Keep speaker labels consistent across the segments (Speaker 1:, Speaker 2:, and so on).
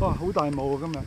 Speaker 1: 哇，好大霧啊！今日。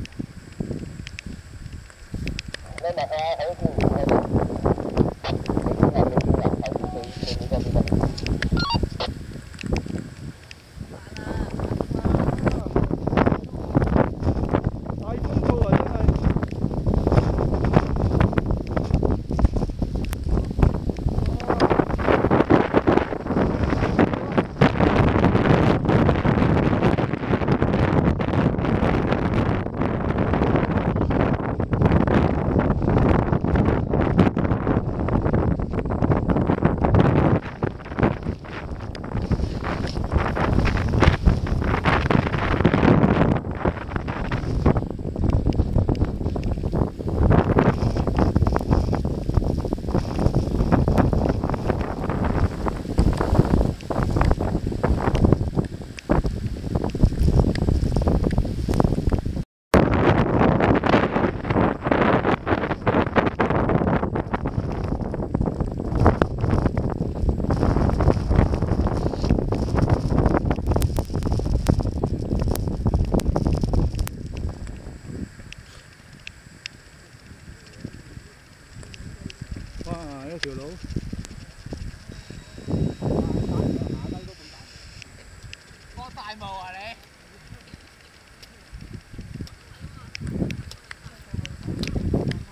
Speaker 1: 哇！一條路。
Speaker 2: 我大霧啊你！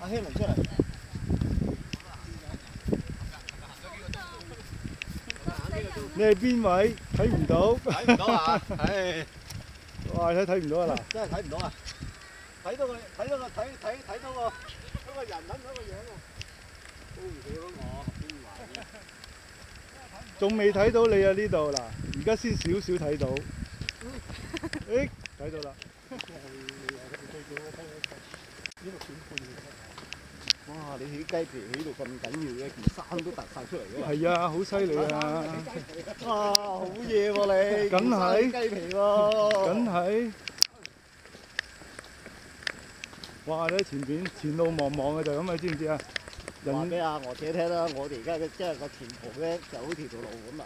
Speaker 3: 阿希龍出嚟。
Speaker 1: 你係邊位？睇唔到。
Speaker 3: 睇唔到啊！唉，
Speaker 1: 哇！睇唔到啊嗱。
Speaker 3: 真係睇唔到啊！睇到個人，睇唔到個樣喎。都唔少我邊位？
Speaker 1: 仲未睇到你啊呢度嗱，而家先少少睇到。誒，睇到啦。
Speaker 3: 哇！你起雞皮起到咁緊要嘅，件衫都突晒出嚟嘅。
Speaker 1: 係啊，好犀利啊！
Speaker 3: 哇！好嘢喎你！
Speaker 1: 梗係
Speaker 3: 雞皮喎！
Speaker 1: 梗係。哇！你喺前路茫茫嘅就咁啊，知唔知啊？
Speaker 3: 話俾阿娥姐聽啦，我哋而家嘅即係個前途咧就好似條路咁啊！